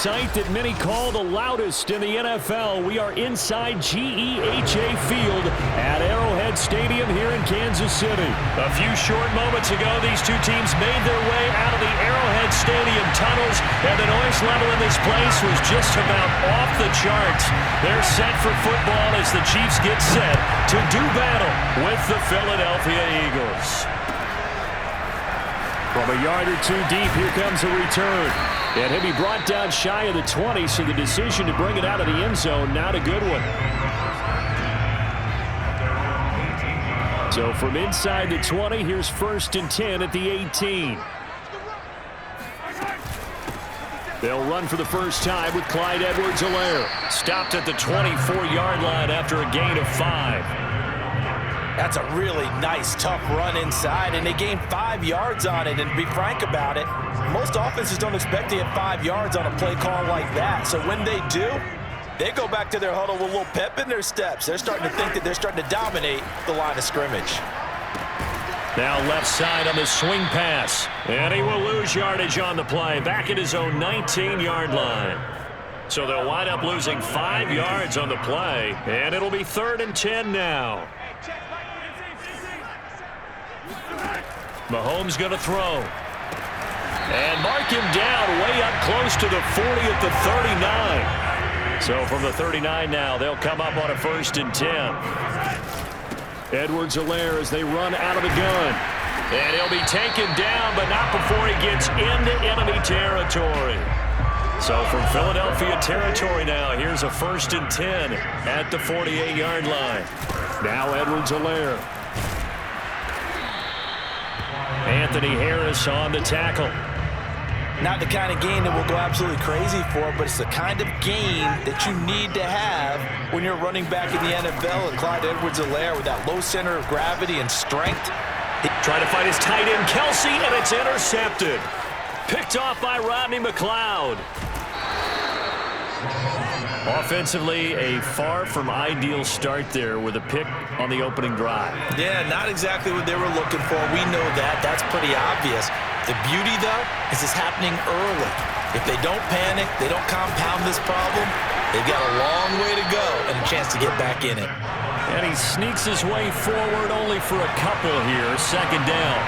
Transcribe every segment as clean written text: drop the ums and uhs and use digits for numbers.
sight that many call the loudest in the NFL. We are inside GEHA Field at Arrowhead Stadium here in Kansas City. A few short moments ago, these two teams made their way out of the Arrowhead Stadium tunnels, and the noise level in this place was just about off the charts. They're set for football as the Chiefs get set to do battle with the Philadelphia Eagles. From a yard or two deep, here comes a return. And he'll be brought down shy of the 20, so the decision to bring it out of the end zone, not a good one. So from inside the 20, here's 1st and 10 at the 18. They'll run for the first time with Clyde Edwards-Helaire. Stopped at the 24-yard line after a gain of 5. That's a really nice, tough run inside, and they gained 5 yards on it. And to be frank about it, most offenses don't expect to get 5 yards on a play call like that. So when they do, they go back to their huddle with a little pep in their steps. They're starting to think that they're starting to dominate the line of scrimmage. Now left side on the swing pass, and he will lose yardage on the play, back at his own 19-yard line. So they'll wind up losing 5 yards on the play, and it'll be 3rd and 10 now. Mahomes going to throw. And mark him down way up close to the 40 at the 39. So from the 39 now, they'll come up on a 1st and 10. Edwards-Helaire as they run out of the gun. And he'll be taken down, but not before he gets into enemy territory. So from Philadelphia territory now, here's a 1st and 10 at the 48-yard line. Now Edwards-Helaire. Anthony Harris on the tackle. Not the kind of gain that we'll go absolutely crazy for, but it's the kind of gain that you need to have when you're running back in the NFL. And Clyde Edwards-Helaire with that low center of gravity and strength. Trying to find his tight end, Kelsey, and it's intercepted. Picked off by Rodney McLeod. Offensively, a far from ideal start there with a pick on the opening drive. Yeah, not exactly what they were looking for. We know that. That's pretty obvious. The beauty, though, is it's happening early. If they don't panic, they don't compound this problem, they've got a long way to go and a chance to get back in it. And he sneaks his way forward only for a couple here. 2nd down.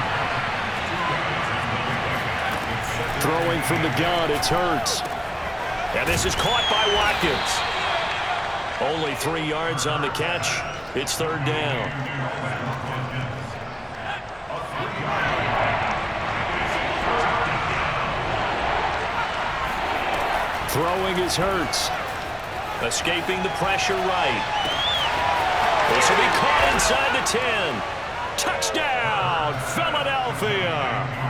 Throwing from the gun, it's Hurts. And this is caught by Watkins. Only 3 yards on the catch. It's 3rd down. Throwing is Hurts. Escaping the pressure right. This will be caught inside the 10. Touchdown, Philadelphia.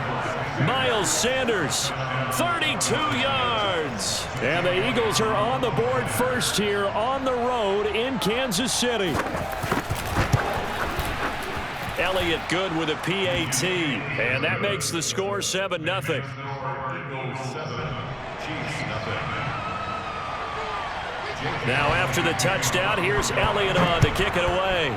Miles Sanders, 32 yards. And the Eagles are on the board first here on the road in Kansas City. Elliott good with a PAT, and that makes the score 7-0. Now after the touchdown, here's Elliott on to kick it away.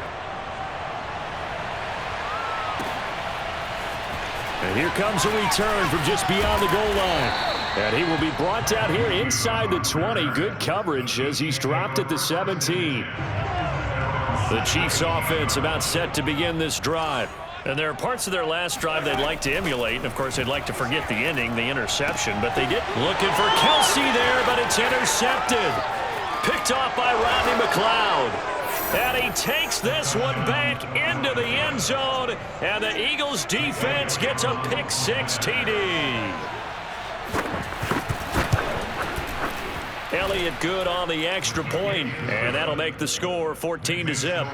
And here comes a return from just beyond the goal line. And he will be brought down here inside the 20. Good coverage as he's dropped at the 17. The Chiefs offense about set to begin this drive. And there are parts of their last drive they'd like to emulate. And, of course, they'd like to forget the ending, the interception. But they did. Looking for Kelsey there, but it's intercepted. Picked off by Rodney McLeod. And he takes this one back into the end zone. And the Eagles defense gets a pick-6 TD. Elliott good on the extra point, and that'll make the score 14-0.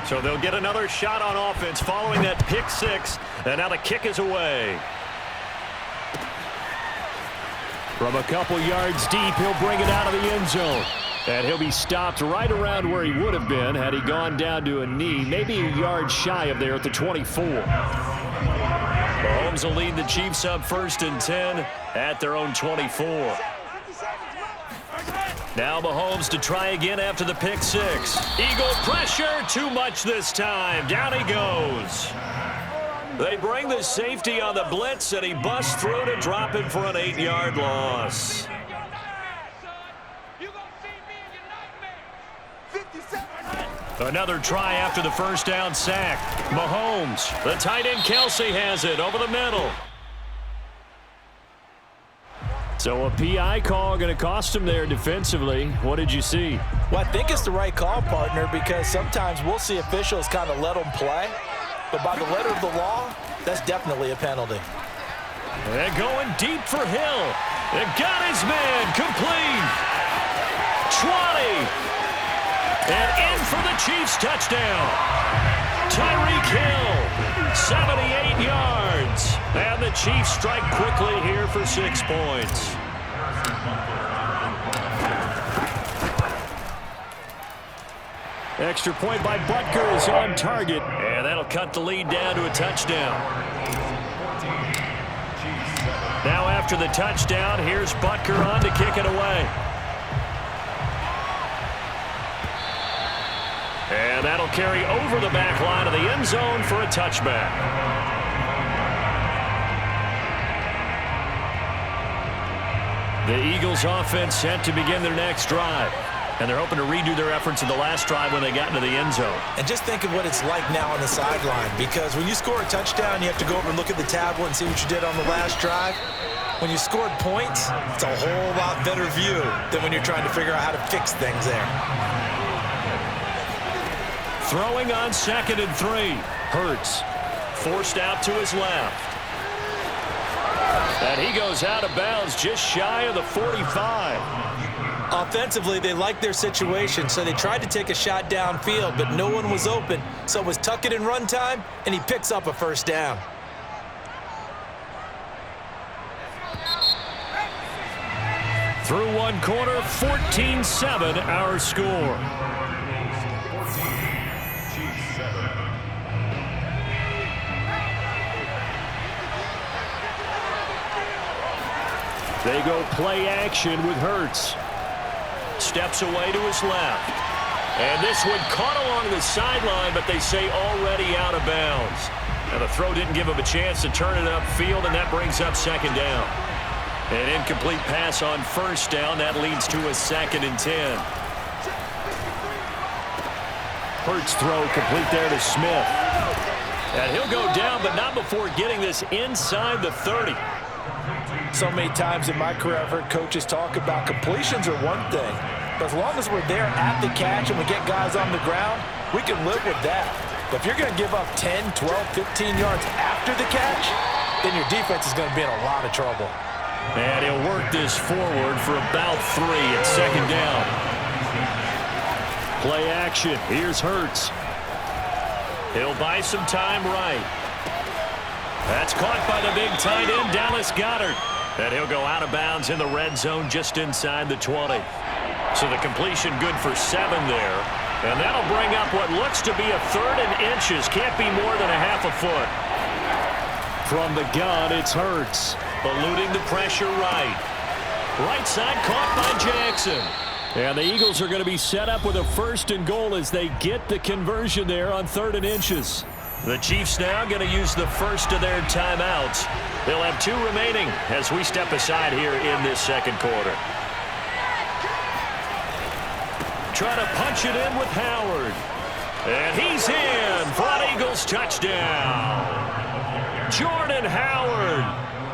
So they'll get another shot on offense following that pick-6, and now the kick is away. From a couple yards deep, he'll bring it out of the end zone. And he'll be stopped right around where he would have been had he gone down to a knee, maybe a yard shy of there at the 24. Mahomes will lead the Chiefs up 1st and 10 at their own 24. Now Mahomes to try again after the pick-6. Eagle pressure, too much this time. Down he goes. They bring the safety on the blitz, and he busts through to drop it for an 8-yard loss. Another try after the first down sack. Mahomes, the tight end Kelsey has it over the middle. So a PI call going to cost him there defensively. What did you see? Well, I think it's the right call, partner, because sometimes we'll see officials kind of let them play. But by the letter of the law, that's definitely a penalty. And going deep for Hill. It got his man complete. 20. And in for the Chiefs touchdown. Tyreek Hill, 78 yards. And the Chiefs strike quickly here for 6 points. Extra point by Butker is on target. And that'll cut the lead down to a touchdown. Now after the touchdown, here's Butker on to kick it away. And that'll carry over the back line of the end zone for a touchback. The Eagles offense set to begin their next drive. And they're hoping to redo their efforts in the last drive when they got into the end zone. And just think of what it's like now on the sideline, because when you score a touchdown, you have to go over and look at the tablet and see what you did on the last drive. When you scored points, it's a whole lot better view than when you're trying to figure out how to fix things there. Throwing on 2nd and 3. Hurts forced out to his left. And he goes out of bounds just shy of the 45. Offensively, they liked their situation, so they tried to take a shot downfield, but no one was open. So it was tuck it and run time, and he picks up a first down. Through one quarter, 14-7 our score. They go play action with Hurts. Steps away to his left. And this one caught along the sideline, but they say already out of bounds. And the throw didn't give him a chance to turn it upfield, and that brings up 2nd down. An incomplete pass on 1st down. That leads to a 2nd and 10. Hurts throw complete there to Smith. And he'll go down, but not before getting this inside the 30. So many times in my career, I've heard coaches talk about completions are one thing. But as long as we're there at the catch and we get guys on the ground, we can live with that. But if you're going to give up 10, 12, 15 yards after the catch, then your defense is going to be in a lot of trouble. And he'll work this forward for about 3 at 2nd down. Play action. Here's Hurts. He'll buy some time right. That's caught by the big tight end, Dallas Goedert. And he'll go out of bounds in the red zone just inside the 20. So the completion good for 7 there. And that'll bring up what looks to be a 3rd and inches. Can't be more than a half a foot. From the gun, it's Hurts. Eluding the pressure right. Right side caught by Jackson. And the Eagles are going to be set up with a 1st and goal as they get the conversion there on 3rd and inches. The Chiefs now going to use the first of their timeouts. They'll have 2 remaining as we step aside here in this 2nd quarter. Trying to punch it in with Howard. And he's in for an Eagles touchdown. Jordan Howard,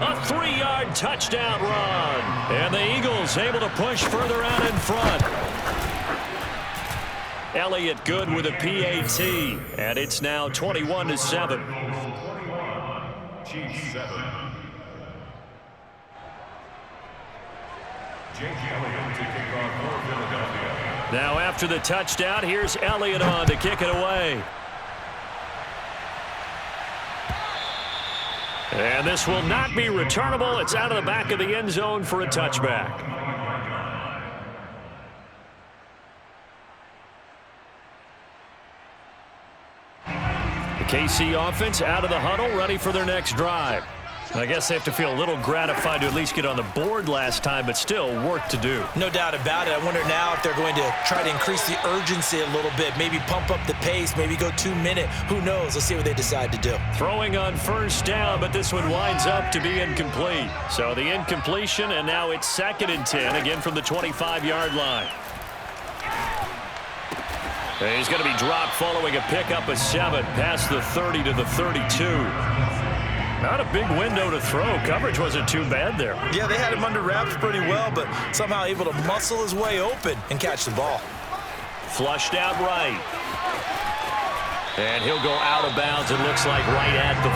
a 3-yard touchdown run. And the Eagles able to push further out in front. Elliott good with a PAT, and it's now 21-7. Chiefs 7. Jake Elliott to kick off for Philadelphia. Now after the touchdown, here's Elliott on to kick it away. And this will not be returnable. It's out of the back of the end zone for a touchback. The KC offense out of the huddle, ready for their next drive. I guess they have to feel a little gratified to at least get on the board last time, but still work to do. No doubt about it. I wonder now if they're going to try to increase the urgency a little bit, maybe pump up the pace, maybe go 2-minute. Who knows? Let's see what they decide to do. Throwing on first down, but this one winds up to be incomplete. So the incompletion, and now it's 2nd and 10, again from the 25-yard line. And he's going to be dropped following a pickup of 7 past the 30 to the 32. Not a big window to throw. Coverage wasn't too bad there. Yeah, they had him under wraps pretty well, but somehow able to muscle his way open and catch the ball. Flushed out right. And he'll go out of bounds, it looks like, right at the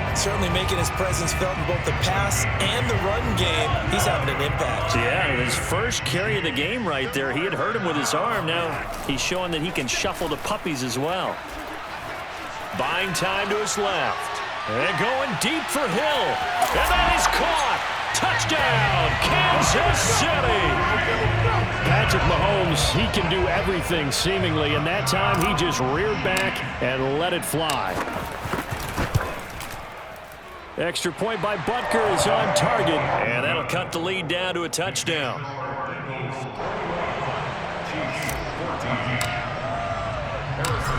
40. Certainly making his presence felt in both the pass and the run game. He's having an impact. Yeah, his first carry of the game right there. He had hurt him with his arm. Now he's showing that he can shuffle the puppies as well. Buying time to his left. And going deep for Hill. And that is caught. Touchdown, Kansas City. Patrick Mahomes, he can do everything seemingly, and that time he just reared back and let it fly. Extra point by Butker is on target, and that'll cut the lead down to a touchdown.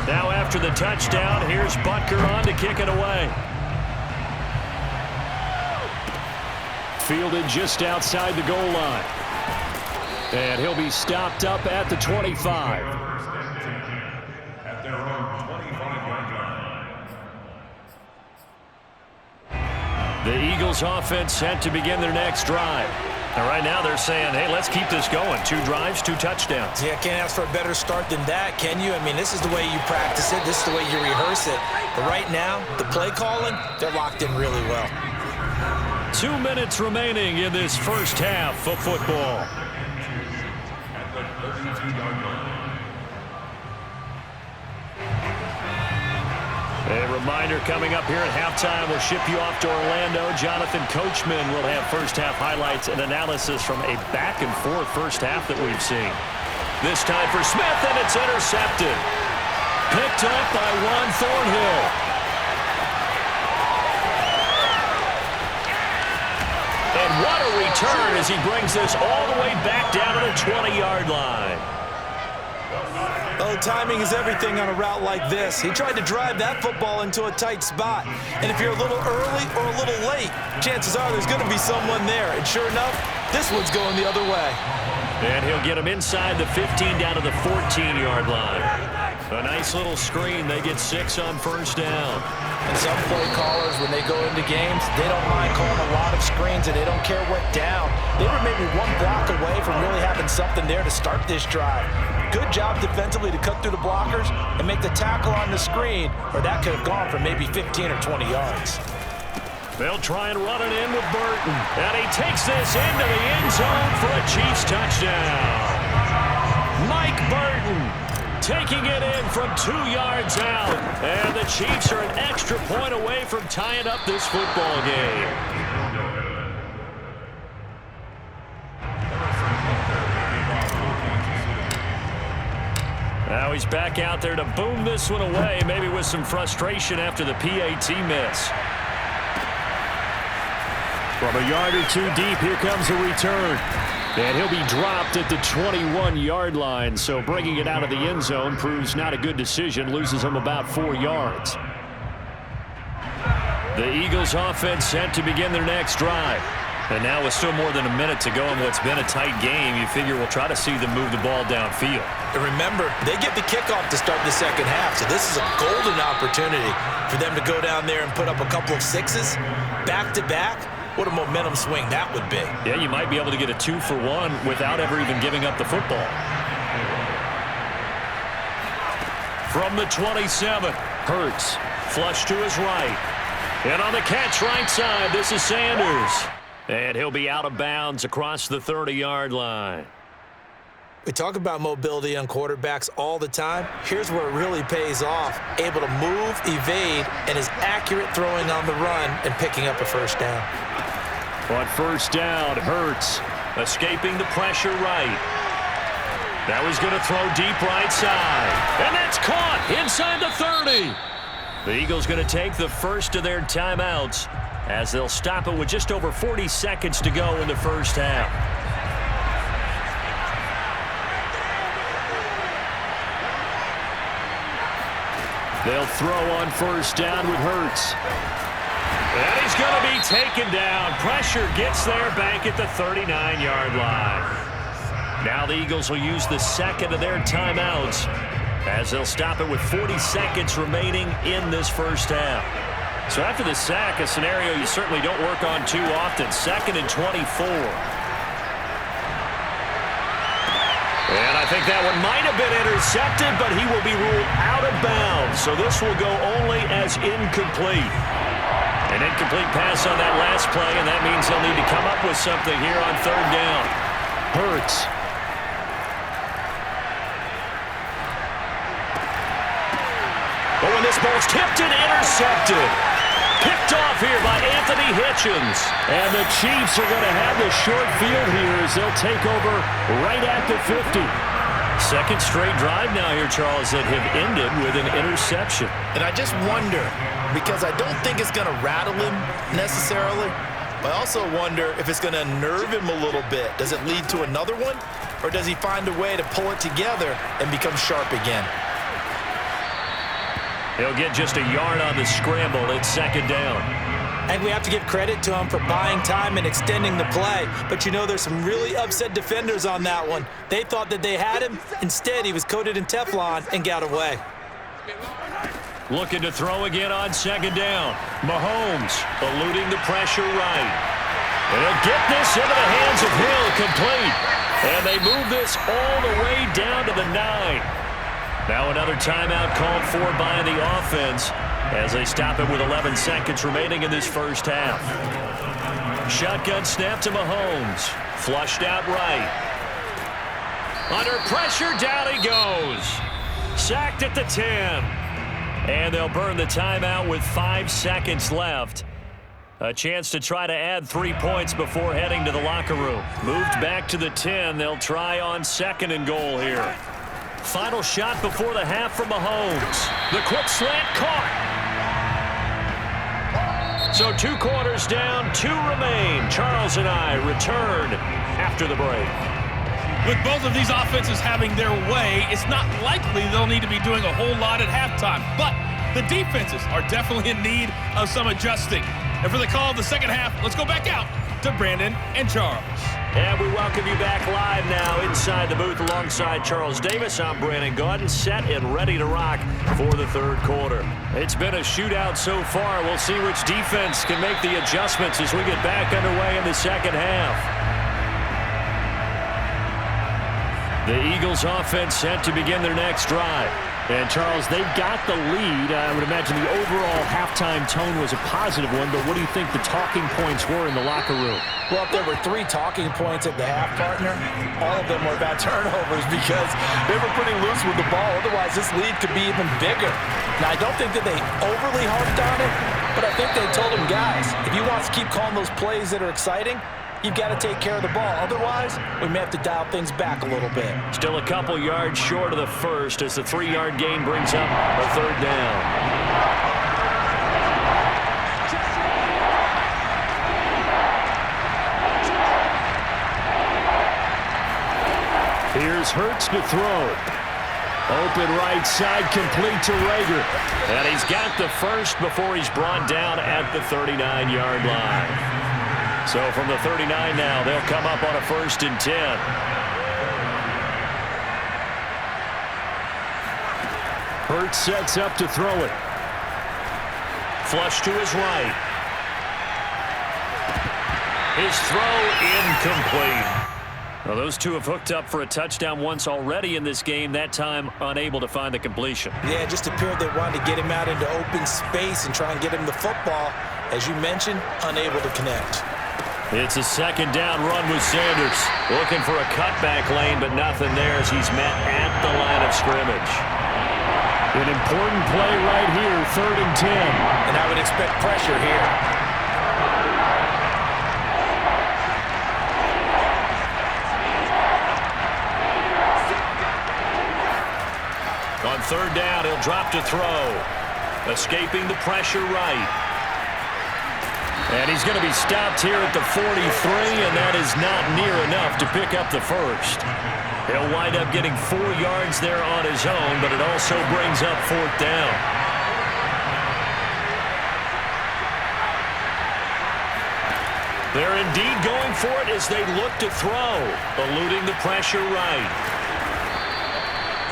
Now after the touchdown, here's Butker on to kick it away. Fielded just outside the goal line. And he'll be stopped up at the 25. At their own 25-yard line. The Eagles offense set to begin their next drive. And right now they're saying, hey, let's keep this going. 2 drives, 2 touchdowns. Yeah, can't ask for a better start than that, can you? I mean, this is the way you practice it. This is the way you rehearse it. But right now, the play calling, they're locked in really well. 2 minutes remaining in this first half of football. At the 32-yard line. A reminder coming up here at halftime, we'll ship you off to Orlando. Jonathan Coachman will have first half highlights and analysis from a back-and-forth first half that we've seen. This time for Smith, and it's intercepted. Picked up by Juan Thornhill. And what a return as he brings this all the way back down to the 20-yard line. Oh, timing is everything on a route like this. He tried to drive that football into a tight spot. And if you're a little early or a little late, chances are there's going to be someone there. And sure enough, this one's going the other way. And he'll get him inside the 15 down to the 14-yard line. A nice little screen. They get 6 on first down. And some play callers, when they go into games, they don't mind calling a lot of screens, and they don't care what down. They were maybe 1 block away from really having something there to start this drive. Good job defensively to cut through the blockers and make the tackle on the screen, or that could have gone for maybe 15 or 20 yards. They'll try and run it in with Burton. And he takes this into the end zone for a Chiefs touchdown. Mike Burton taking it in from 2 yards out. And the Chiefs are an extra point away from tying up this football game. Now he's back out there to boom this one away, maybe with some frustration after the PAT miss. From a yard or 2 deep, here comes a return. And he'll be dropped at the 21-yard line, so bringing it out of the end zone proves not a good decision, loses him about 4 yards. The Eagles offense set to begin their next drive. And now with still more than a minute to go in what's been a tight game, you figure we'll try to see them move the ball downfield. And remember, they get the kickoff to start the second half, so this is a golden opportunity for them to go down there and put up a couple of 6s back-to-back. What a momentum swing that would be. Yeah, you might be able to get a 2-for-1 without ever even giving up the football. From the 27, Hurts, flush to his right. And on the catch right side, this is Sanders. And he'll be out of bounds across the 30-yard line. We talk about mobility on quarterbacks all the time. Here's where it really pays off. Able to move, evade, and is accurate throwing on the run and picking up a first down. On first down, Hurts escaping the pressure right. Now he's going to throw deep right side. And that's caught inside the 30. The Eagles going to take the first of their timeouts as they'll stop it with just over 40 seconds to go in the first half. They'll throw on first down with Hurts. And he's going to be taken down. Pressure gets there back at the 39-yard line. Now the Eagles will use the second of their timeouts as they'll stop it with 40 seconds remaining in this first half. So after the sack, a scenario you certainly don't work on too often. 2nd and 24. And I think that one might have been intercepted, but he will be ruled out of bounds. So this will go only as incomplete. An incomplete pass on that last play, and that means they'll need to come up with something here on 3rd down. Hurts. But when this ball's tipped and intercepted. Picked off here by Anthony Hitchens. And the Chiefs are going to have the short field here as they'll take over right at the 50. Second straight drive now here, Charles, that have ended with an interception. And I just wonder, because I don't think it's going to rattle him necessarily, but I also wonder if it's going to unnerve him a little bit. Does it lead to another one? Or does he find a way to pull it together and become sharp again? He'll get just a yard on the scramble. It's 2nd down. And we have to give credit to him for buying time and extending the play. But, you know, there's some really upset defenders on that one. They thought that they had him. Instead, he was coated in Teflon and got away. Looking to throw again on 2nd down. Mahomes eluding the pressure right. And he'll get this into the hands of Hill, complete. And they move this all the way down to the 9. Now another timeout called for by the offense as they stop it with 11 seconds remaining in this first half. Shotgun snap to Mahomes. Flushed out right. Under pressure, down he goes. Sacked at the 10. And they'll burn the timeout with 5 seconds left. A chance to try to add 3 points before heading to the locker room. Moved back to the 10. They'll try on 2nd and goal here. Final shot before the half from Mahomes. The quick slant caught. So 2 quarters down, 2 remain. Charles and I return after the break. With both of these offenses having their way, it's not likely they'll need to be doing a whole lot at halftime. But the defenses are definitely in need of some adjusting. And for the call of the second half, let's go back out to Brandon and Charles. And we welcome you back live now inside the booth alongside Charles Davis. I'm Brandon Gaudin, set and ready to rock for the 3rd quarter. It's been a shootout so far. We'll see which defense can make the adjustments as we get back underway in the 2nd half. The Eagles offense set to begin their next drive. And, Charles, they've got the lead. I would imagine the overall halftime tone was a positive one, but what do you think the talking points were in the locker room? Well, if there were 3 talking points at the half, partner, all of them were about turnovers because they were pretty loose with the ball. Otherwise, this lead could be even bigger. Now, I don't think that they overly harped on it, but I think they told them, guys, if you want to keep calling those plays that are exciting, you've got to take care of the ball. Otherwise, we may have to dial things back a little bit. Still a couple yards short of the first as the 3-yard gain brings up a 3rd down. Here's Hurts to throw. Open right side, complete to Rager. And he's got the first before he's brought down at the 39-yard line. So from the 39 now, they'll come up on a 1st and 10. Hurts sets up to throw it. Flush to his right. His throw incomplete. Well, those two have hooked up for a touchdown once already in this game, that time unable to find the completion. Yeah, it just appeared they wanted to get him out into open space and try and get him the football. As you mentioned, unable to connect. It's a 2nd down run with Sanders. Looking for a cutback lane, but nothing there as he's met at the line of scrimmage. An important play right here, 3rd and 10. And I would expect pressure here. On 3rd down, he'll drop to throw. Escaping the pressure right. And he's going to be stopped here at the 43, and that is not near enough to pick up the first. He'll wind up getting 4 yards there on his own, but it also brings up 4th down. They're indeed going for it as they look to throw, eluding the pressure right.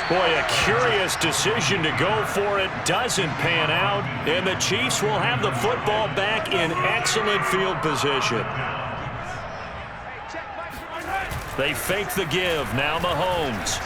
Boy, a curious decision to go for it. Doesn't pan out, and the Chiefs will have the football back in excellent field position. They fake the give. Now Mahomes.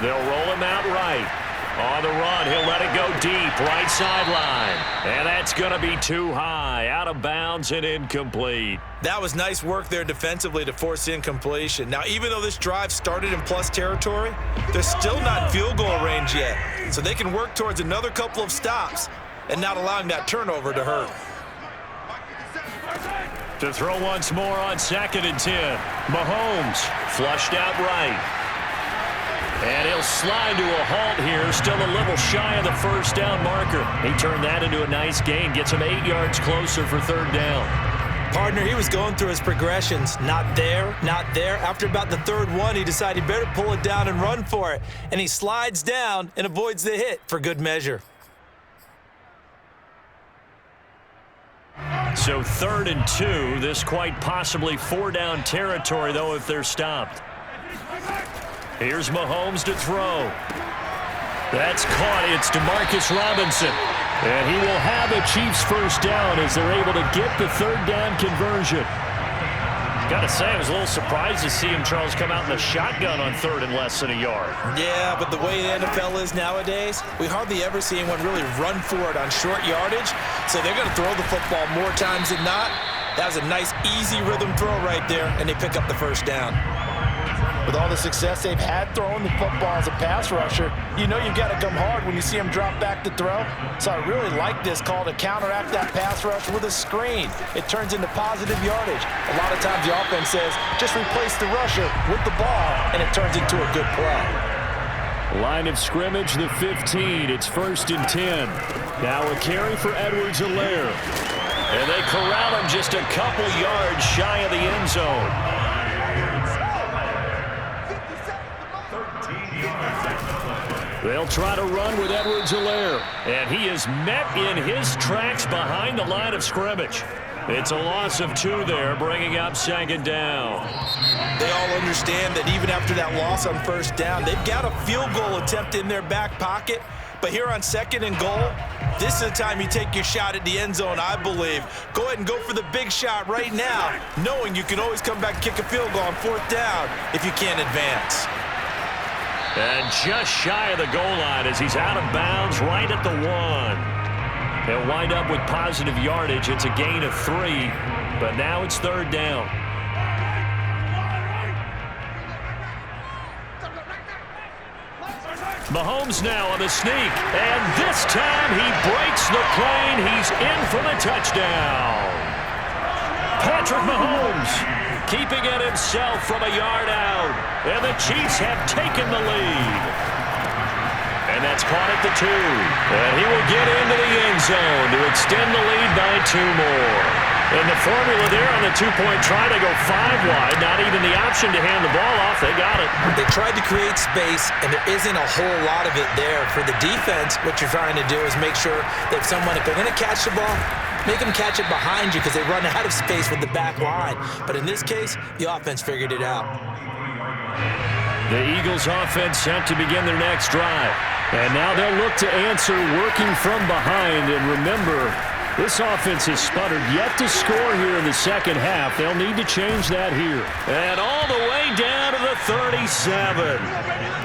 They'll roll him out right. On the run, he'll let it go deep, right sideline. And that's going to be too high, out of bounds and incomplete. That was nice work there defensively to force incompletion. Now, even though this drive started in plus territory, they're still not in field goal range yet. So they can work towards another couple of stops and not allowing that turnover to hurt. To throw once more on 2nd and 10. Mahomes flushed out right. And he'll slide to a halt here, still a little shy of the first down marker. He turned that into a nice gain, gets him 8 yards closer for 3rd down. Partner, he was going through his progressions. Not there, not there. After about the 3rd one, he decided he better pull it down and run for it. And he slides down and avoids the hit for good measure. So 3rd and 2, this quite possibly 4-down territory, though, if they're stopped. Here's Mahomes to throw. That's caught. It's DeMarcus Robinson. And he will have a Chiefs first down as they're able to get the 3rd down conversion. Got to say, I was a little surprised to see him, Charles, come out in a shotgun on 3rd and less than a yard. Yeah, but the way the NFL is nowadays, we hardly ever see anyone really run for it on short yardage. So they're going to throw the football more times than not. That was a nice, easy rhythm throw right there, and they pick up the first down. With all the success they've had throwing the football as a pass rusher, you know you've got to come hard when you see them drop back to throw. So I really like this call to counteract that pass rush with a screen. It turns into positive yardage. A lot of times the offense says, just replace the rusher with the ball, and it turns into a good play. Line of scrimmage, the 15. It's 1st and 10. Now a carry for Edwards-Helaire. And they corral him just a couple yards shy of the end zone. They'll try to run with Edwards-Helaire, and he is met in his tracks behind the line of scrimmage. It's a loss of 2 there, bringing up 2nd down. They all understand that even after that loss on 1st down, they've got a field goal attempt in their back pocket. But here on 2nd and goal, this is the time you take your shot at the end zone, I believe. Go ahead and go for the big shot right now, knowing you can always come back and kick a field goal on 4th down if you can't advance. And just shy of the goal line as he's out of bounds right at the 1. He'll wind up with positive yardage. It's a gain of 3, but now it's 3rd down. Mahomes now on the sneak, and this time he breaks the plane. He's in for the touchdown. Patrick Mahomes keeping it himself from a yard out, and the Chiefs have taken the lead. And that's caught at the 2. And he will get into the end zone to extend the lead by 2 more. And the formula there on the 2-point try to go 5 wide, not even the option to hand the ball off. They got it. They tried to create space, and there isn't a whole lot of it there. For the defense, what you're trying to do is make sure that someone, if they're going to catch the ball, make them catch it behind you because they run out of space with the back line. But in this case, the offense figured it out. The Eagles offense set to begin their next drive. And now they'll look to answer working from behind. And remember, this offense has sputtered yet to score here in the second half. They'll need to change that here. And all the way down to the 37.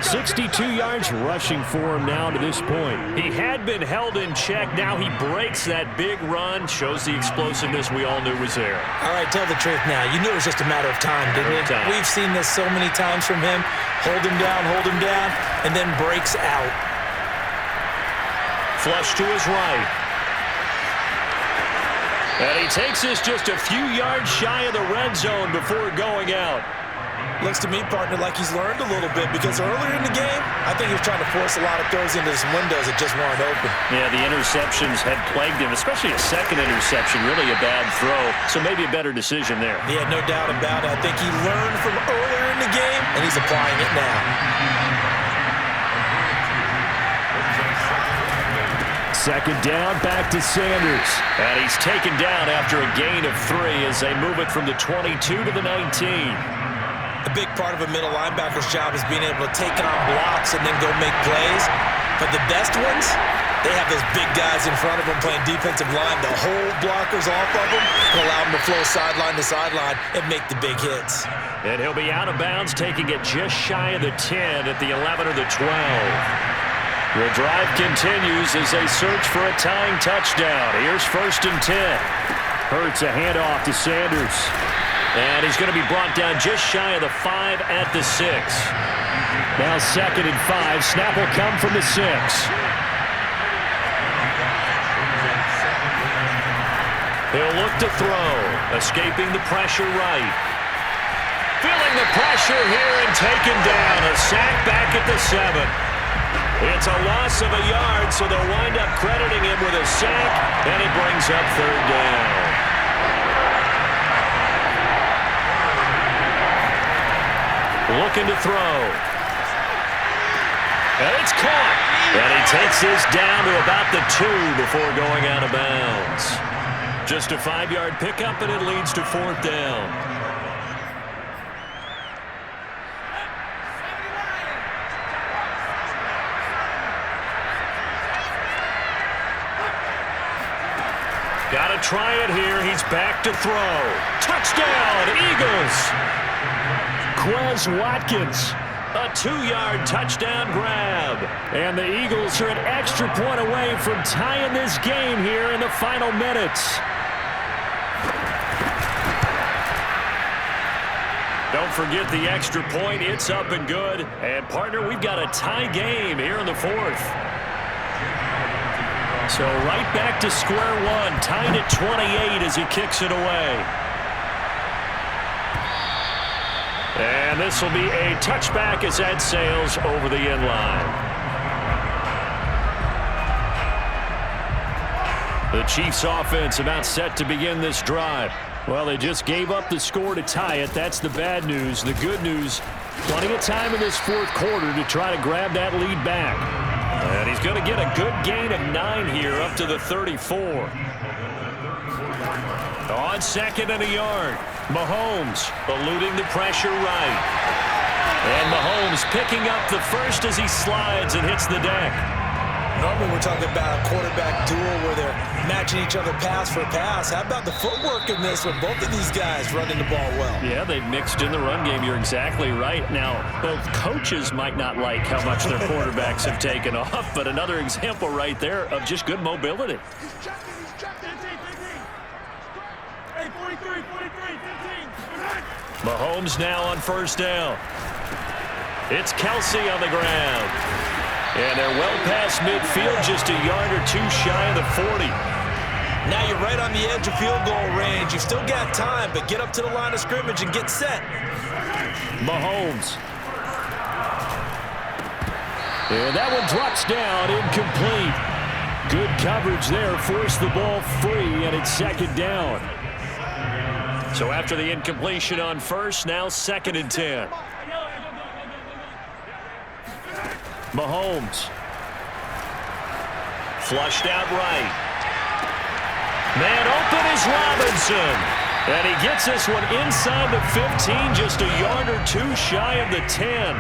62 yards rushing for him now to this point. He had been held in check. Now he breaks that big run. Shows the explosiveness we all knew was there. All right, tell the truth now. You knew it was just a matter of time, didn't it? We've seen this so many times from him. Hold him down, and then breaks out. Flush to his right. And he takes us just a few yards shy of the red zone before going out. Looks to me, partner, like he's learned a little bit because earlier in the game, I think he was trying to force a lot of throws into some windows that just weren't open. Yeah, the interceptions had plagued him, especially a second interception, really a bad throw, so maybe a better decision there. Yeah, no doubt about it. I think he learned from earlier in the game, and he's applying it now. Second down, back to Sanders. And he's taken down after a gain of 3 as they move it from the 22 to the 19. A big part of a middle linebacker's job is being able to take on blocks and then go make plays. But the best ones, they have those big guys in front of them playing defensive line. The whole blockers off of them and allow them to flow sideline to sideline and make the big hits. And he'll be out of bounds, taking it just shy of the 10 at the 11 or the 12. The drive continues as they search for a tying touchdown. Here's 1st and 10. Hurts a handoff to Sanders. And he's going to be brought down just shy of the 5 at the 6. Now 2nd and 5. Snap will come from the 6. He'll look to throw. Escaping the pressure right. Feeling the pressure here and taken down. A sack back at the 7. It's a loss of a yard, so they'll wind up crediting him with a sack, and it brings up 3rd down. Looking to throw. And it's caught. And he takes this down to about the 2 before going out of bounds. Just a 5-yard pickup, and it leads to 4th down. Got to try it here. He's back to throw. Touchdown, Eagles. Quez Watkins, a 2-yard touchdown grab. And the Eagles are an extra point away from tying this game here in the final minutes. Don't forget the extra point. It's up and good. And, partner, we've got a tie game here in the 4th. So right back to square one, tied at 28 as he kicks it away. And this will be a touchback as that sails over the end line. The Chiefs offense about set to begin this drive. Well, they just gave up the score to tie it. That's the bad news. The good news, plenty of time in this 4th quarter to try to grab that lead back. And he's going to get a good gain of 9 here up to the 34. On 2nd and a yard. Mahomes eluding the pressure right. And Mahomes picking up the first as he slides and hits the deck. Normally we're talking about a quarterback duel where they're matching each other pass for pass. How about the footwork in this with both of these guys running the ball well? Yeah, they've mixed in the run game. You're exactly right. Now, both coaches might not like how much their quarterbacks have taken off, but another example right there of just good mobility. Mahomes now on 1st down. It's Kelsey on the ground. And they're well past midfield, just a yard or 2 shy of the 40. Now you're right on the edge of field goal range. You've still got time, but get up to the line of scrimmage and get set. Mahomes. And that one drops down, incomplete. Good coverage there, forced the ball free, and it's 2nd down. So after the incompletion on 1st, now 2nd and 10. Mahomes. Flushed out right. Man open is Robinson. And he gets this one inside the 15, just a yard or 2 shy of the 10.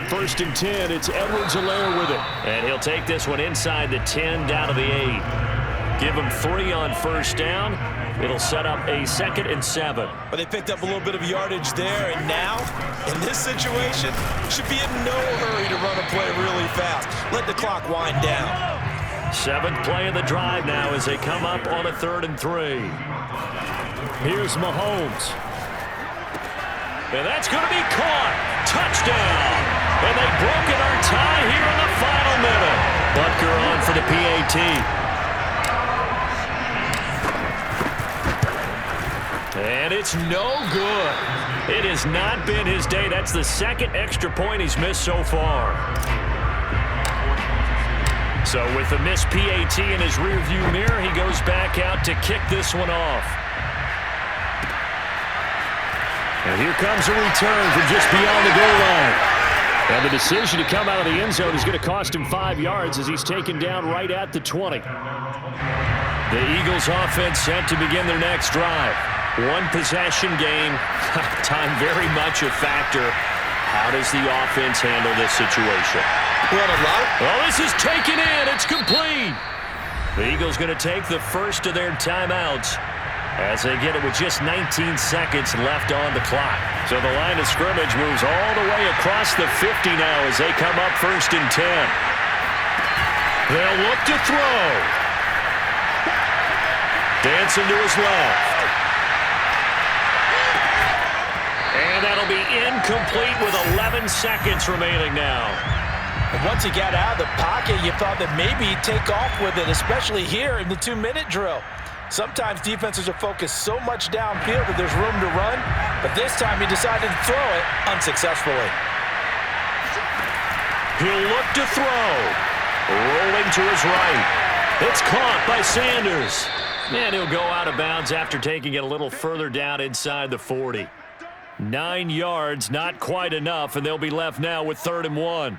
1st and 10, it's Edwards-Helaire with it. And he'll take this one inside the 10, down to the 8. Give him 3 on 1st down. It'll set up a 2nd and 7. But they picked up a little bit of yardage there, and now, in this situation, should be in no hurry to run a play really fast. Let the clock wind down. 7th play of the drive now as they come up on a 3rd and 3. Here's Mahomes. And that's going to be caught. Touchdown. And they've broken our tie here in the final minute. Butker on for the PAT. And it's no good. It has not been his day. That's the second extra point he's missed so far. So with the missed PAT in his rearview mirror, he goes back out to kick this one off. And here comes a return from just beyond the goal line. And the decision to come out of the end zone is going to cost him 5 yards as he's taken down right at the 20. The Eagles offense set to begin their next drive. One possession game. Time very much a factor. How does the offense handle this situation? Well, this is taken in. It's complete. The Eagles going to take the first of their timeouts as they get it with just 19 seconds left on the clock. So the line of scrimmage moves all the way across the 50 now as they come up 1st and 10. They'll look to throw. Dancing to his left. And that'll be incomplete with 11 seconds remaining now. And once he got out of the pocket, you thought that maybe he'd take off with it, especially here in the 2-minute drill. Sometimes defenses are focused so much downfield that there's room to run, but this time he decided to throw it unsuccessfully. He'll look to throw. Rolling to his right. It's caught by Sanders. And he'll go out of bounds after taking it a little further down inside the 40. 9 yards, not quite enough, and they'll be left now with 3rd and 1.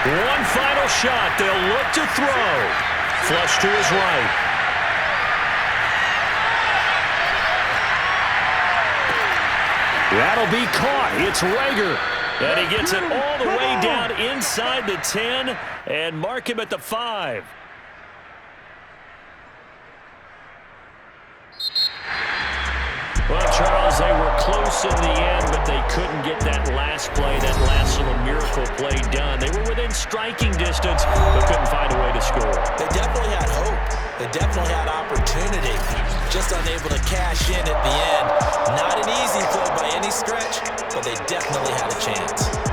One final shot. They'll look to throw. Flush to his right. That'll be caught. It's Rager. And he gets it all the way down inside the 10 and mark him at the 5. Well, Charles, they were close in the end, but they couldn't get that last play, that last little miracle play done. They were within striking distance, but couldn't find a way to score. They definitely had hope. They definitely had opportunity. Just unable to cash in at the end. Not an easy play by any stretch, but they definitely had a chance.